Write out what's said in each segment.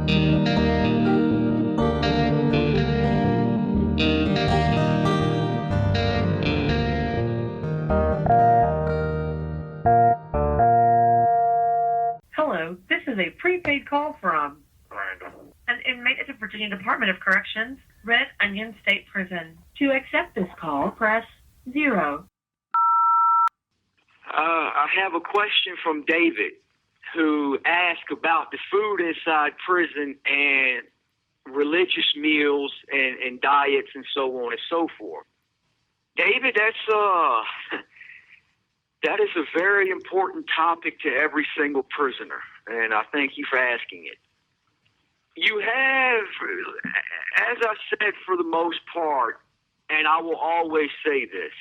Hello, this is a prepaid call from an inmate at the Virginia Department of Corrections, Red Onion State Prison. To accept this call, press 0. I have a question from David, who asked about the food inside prison and religious meals and diets and so on and so forth. David, that is a very important topic to every single prisoner, and I thank you for asking it. You have, as I said, for the most part, and I will always say this,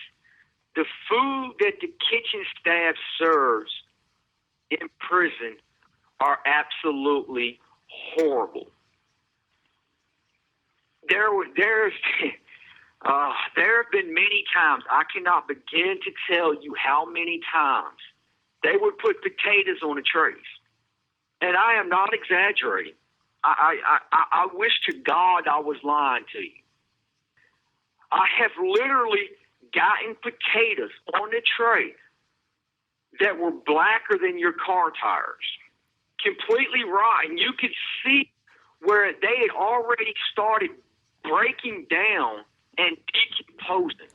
the food that the kitchen staff serves in prison are absolutely horrible. There have been many times, I cannot begin to tell you how many times they would put potatoes on the trays. And I am not exaggerating. I wish to God I was lying to you. I have literally gotten potatoes on the tray that were blacker than your car tires, completely rotten. You could see where they had already started breaking down and decomposing.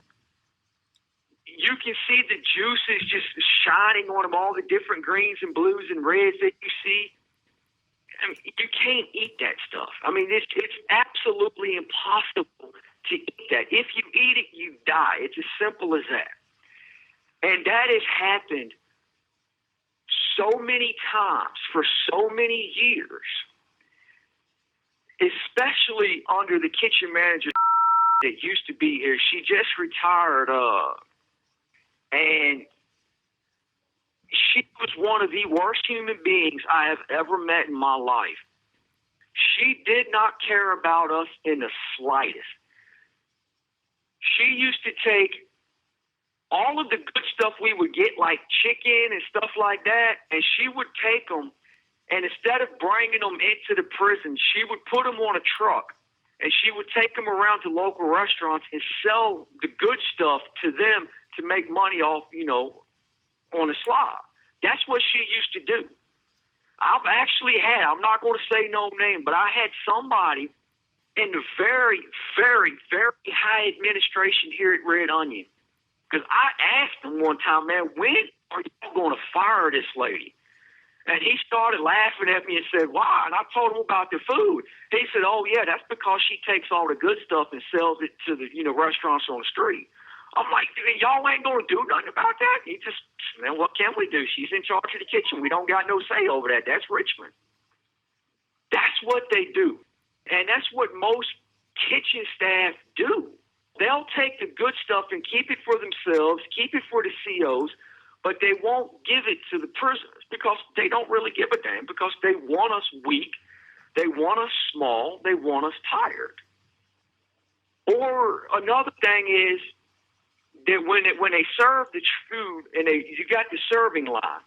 You can see the juices just shining on them, all the different greens and blues and reds that you see. I mean, you can't eat that stuff. I mean, it's absolutely impossible to eat that. If you eat it, you die. It's as simple as that. And that has happened so many times for so many years, especially under the kitchen manager that used to be here. She just retired, and she was one of the worst human beings I have ever met in my life. She did not care about us in the slightest. She used to take all of the good stuff we would get, like chicken and stuff like that, and she would take them, and instead of bringing them into the prison, she would put them on a truck, and she would take them around to local restaurants and sell the good stuff to them to make money off, on the slide. That's what she used to do. I've actually had, I'm not going to say no name, but I had somebody in the very, very, very high administration here at Red Onion. Because I asked him one time, man, when are you going to fire this lady? And he started laughing at me and said, why? And I told him about the food. He said, oh, yeah, that's because she takes all the good stuff and sells it to the, restaurants on the street. I'm like, y'all ain't going to do nothing about that? He just, man, what can we do? She's in charge of the kitchen. We don't got no say over that. That's Richmond. That's what they do. And that's what most kitchen staff do. They'll take the good stuff and keep it for themselves, keep it for the COs, but they won't give it to the prisoners because they don't really give a damn, because they want us weak, they want us small, they want us tired. Or another thing is that when they serve the food and you got the serving line,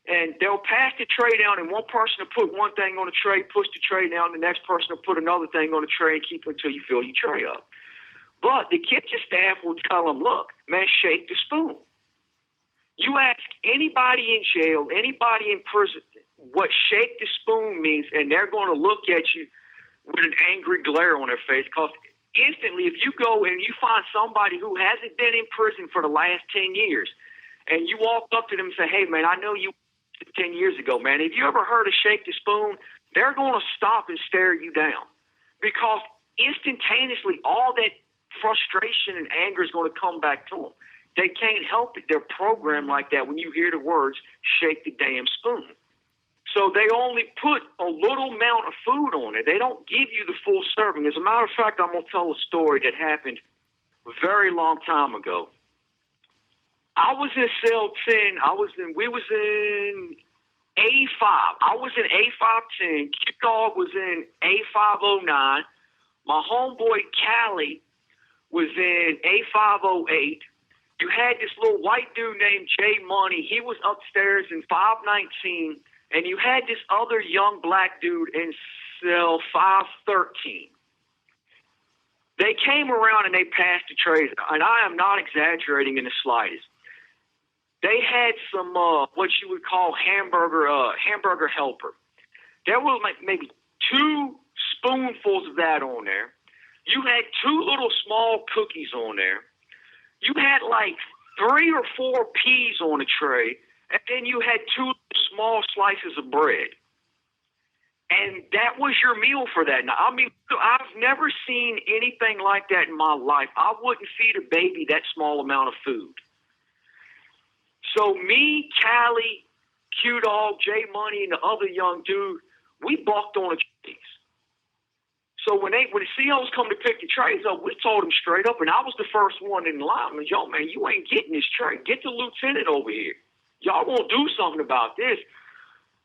and they'll pass the tray down, and one person will put one thing on the tray, push the tray down, the next person will put another thing on the tray and keep it until you fill your tray up. But the kitchen staff will tell them, look, man, shake the spoon. You ask anybody in jail, anybody in prison, what shake the spoon means, and they're going to look at you with an angry glare on their face, because instantly, if you go and you find somebody who hasn't been in prison for the last 10 years, and you walk up to them and say, hey, man, I know you 10 years ago, man. Have you ever heard of shake the spoon? They're going to stop and stare you down, because instantaneously all that frustration and anger is going to come back to them. They can't help it. They're programmed like that when you hear the words, shake the damn spoon. So they only put a little amount of food on it. They don't give you the full serving. As a matter of fact, I'm going to tell a story that happened a very long time ago. I was in cell 10. We was in A5. I was in A510. Q-Dog was in A509. My homeboy Callie was in A508. You had this little white dude named Jay Money. He was upstairs in 519. And you had this other young black dude in cell 513. They came around and they passed the trays, and I am not exaggerating in the slightest. They had some what you would call hamburger helper. There was like maybe 2 spoonfuls of that on there. You had 2 little small cookies on there. You had like 3 or 4 peas on the tray, and then you had 2 small slices of bread. And that was your meal for that night. I mean, I've never seen anything like that in my life. I wouldn't feed a baby that small amount of food. So me, Callie, Q-Dog, J-Money, and the other young dude, we bucked on the trays. So when the COs come to pick the trays up, we told them straight up, and I was the first one in line. I mean, yo, man, you ain't getting this tray. Get the lieutenant over here. Y'all won't do something about this.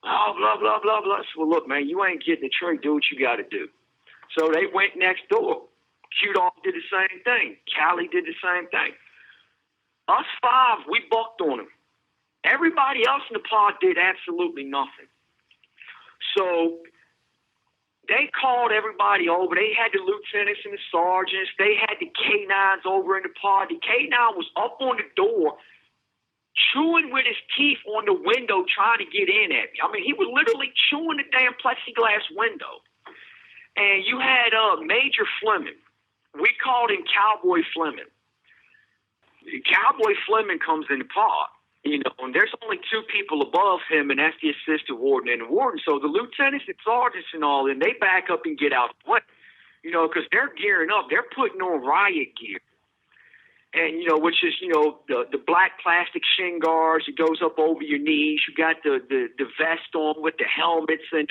Oh, blah, blah, blah, blah. So, well, look, man, you ain't getting the tray. Do what you got to do. So they went next door. Q-Dog did the same thing. Callie did the same thing. Us 5, we bucked on them. Everybody else in the pod did absolutely nothing. So they called everybody over. They had the lieutenants and the sergeants. They had the K-9s over in the pod. The K-9 was up on the door, chewing with his teeth on the window, trying to get in at me. I mean, he was literally chewing the damn plexiglass window. And you had Major Fleming. We called him Cowboy Fleming. Cowboy Fleming comes in the pod, you know, and there's only 2 people above him, and that's the assistant warden and the warden. So the lieutenants and sergeants and all, and they back up and get out of the way, you know, because they're gearing up. They're putting on riot gear. And, you know, which is, you know, the black plastic shin guards. It goes up over your knees. You got the vest on with the helmets and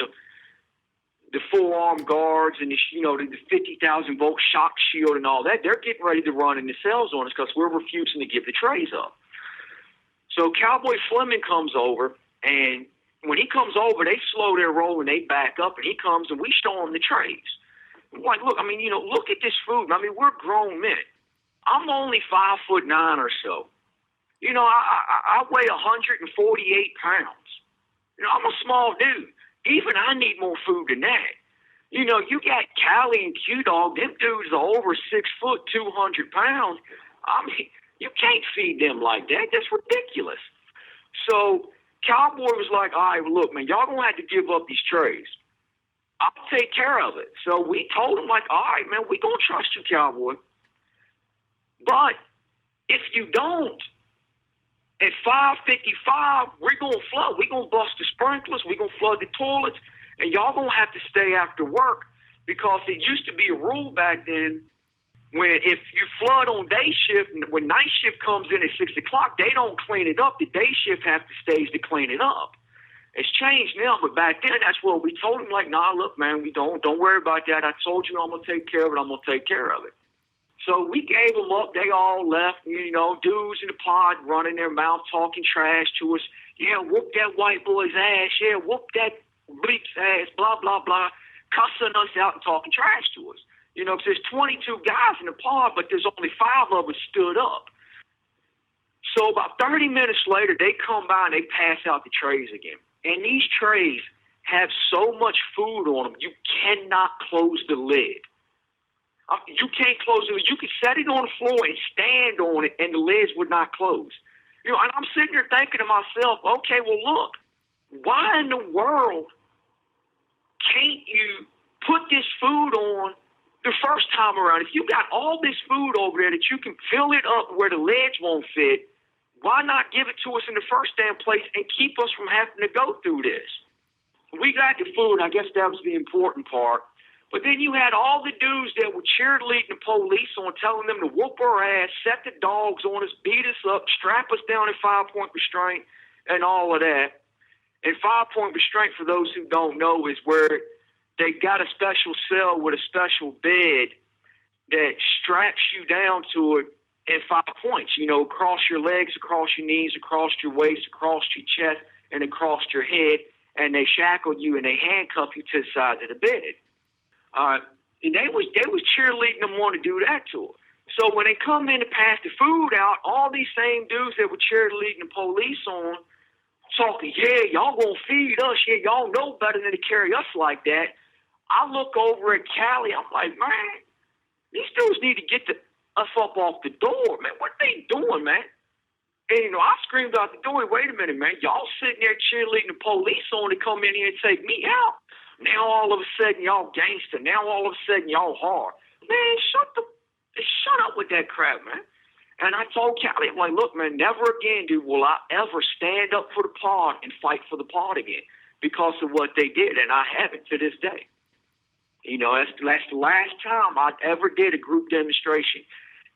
the forearm guards and, you know, the 50,000 volt shock shield and all that. They're getting ready to run in the cells on us because we're refusing to give the trays up. So Cowboy Fleming comes over, and when he comes over, they slow their roll and they back up, and he comes and we show him the trays. I'm like, look, I mean, you know, look at this food. I mean, we're grown men. I'm only 5'9" or so. You know, I weigh 148 pounds. You know, I'm a small dude. Even I need more food than that. You know, you got Callie and Q-Dog. Them dudes are over 6 foot, 200 pounds. I mean, you can't feed them like that. That's ridiculous. So Cowboy was like, all right, well, look, man, y'all going to have to give up these trays. I'll take care of it. So we told him, like, all right, man, we going to trust you, Cowboy. But if you don't, at 5:55, we're going to flood. We're going to bust the sprinklers. We're going to flood the toilets. And y'all going to have to stay after work because it used to be a rule back then when if you flood on day shift, when night shift comes in at 6 o'clock, they don't clean it up. The day shift have to stay to clean it up. It's changed now, but back then, that's what we told him, like, nah, look, man, we don't worry about that. I told you I'm going to take care of it. I'm going to take care of it. So we gave them up. They all left, you know, dudes in the pod running their mouth, talking trash to us. Yeah, whoop that white boy's ass. Yeah, whoop that bleep's ass, blah, blah, blah, cussing us out and talking trash to us. You know, because there's 22 guys in the pod, but there's only 5 of us stood up. So about 30 minutes later, they come by and they pass out the trays again. And these trays have so much food on them, you cannot close the lid. You can't close it. You could set it on the floor and stand on it, and the lids would not close. You know, and I'm sitting there thinking to myself, okay, well, look, why in the world can't you put this food on the first time around? If you got all this food over there that you can fill it up where the lids won't fit, why not give it to us in the first damn place and keep us from having to go through this? We got the food. I guess that was the important part. But then you had all the dudes that were cheerleading the police on, telling them to whoop our ass, set the dogs on us, beat us up, strap us down in 5-point restraint, and all of that. And 5-point restraint, for those who don't know, is where they got a special cell with a special bed that straps you down to it in 5 points. You know, across your legs, across your knees, across your waist, across your chest, and across your head. And they shackle you and they handcuff you to the side of the bed. And they was cheerleading them on to do that to her. So when they come in to pass the food out, all these same dudes that were cheerleading the police on, talking, yeah, y'all gonna feed us, yeah, y'all know better than to carry us like that. I look over at Callie. I'm like, man, these dudes need to get us up off the door, man. What they doing, man? And, I screamed out the door, wait a minute, man. Y'all sitting there cheerleading the police on to come in here and take me out. Now all of a sudden y'all gangster. Now all of a sudden y'all hard. Man, shut up with that crap, man. And I told Callie, I'm like, look, man, never again, dude, will I ever stand up for the pod and fight for the pod again because of what they did. And I haven't to this day. That's the last time I ever did a group demonstration.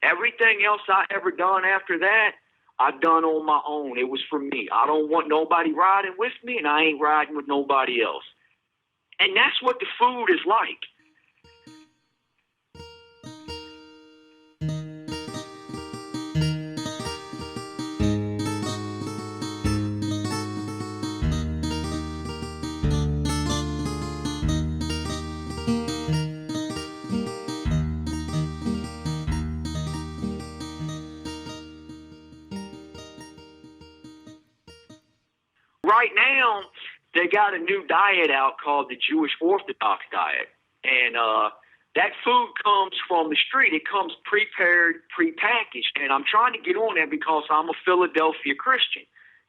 Everything else I ever done after that, I've done on my own. It was for me. I don't want nobody riding with me, and I ain't riding with nobody else. And that's what the food is like. Right now, they got a new diet out called the Jewish Orthodox diet. And that food comes from the street. It comes prepared, prepackaged. And I'm trying to get on that because I'm a Philadelphia Christian.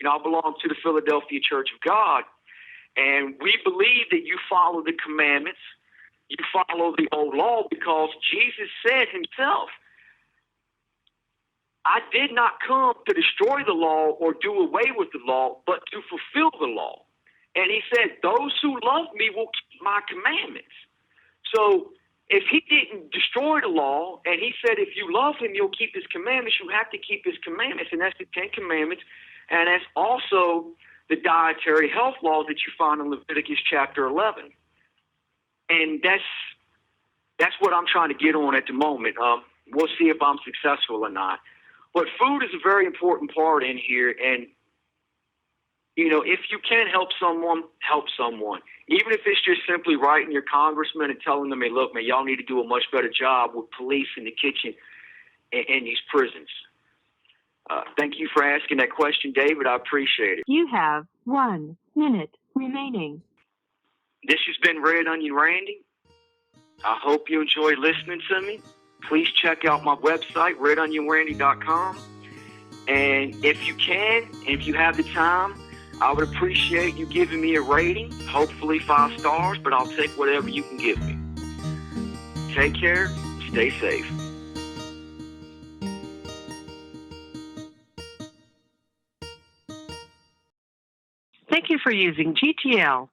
I belong to the Philadelphia Church of God. And we believe that you follow the commandments. You follow the old law because Jesus said himself, I did not come to destroy the law or do away with the law, but to fulfill the law. And he said, those who love me will keep my commandments. So if he didn't destroy the law, and he said, if you love him, you'll keep his commandments, you have to keep his commandments. And that's the 10 Commandments. And that's also the dietary health laws that you find in Leviticus chapter 11. And that's what I'm trying to get on at the moment. We'll see if I'm successful or not. But food is a very important part in here. And, if you can help someone, help someone. Even if it's just simply writing your congressman and telling them, hey, look, man, y'all need to do a much better job with police in the kitchen in these prisons. Thank you for asking that question, David. I appreciate it. You have 1 minute remaining. This has been Red Onion Randy. I hope you enjoy listening to me. Please check out my website, redonionrandy.com. And if you can, if you have the time, I would appreciate you giving me a rating, hopefully 5 stars, but I'll take whatever you can give me. Take care. Stay safe. Thank you for using GTL.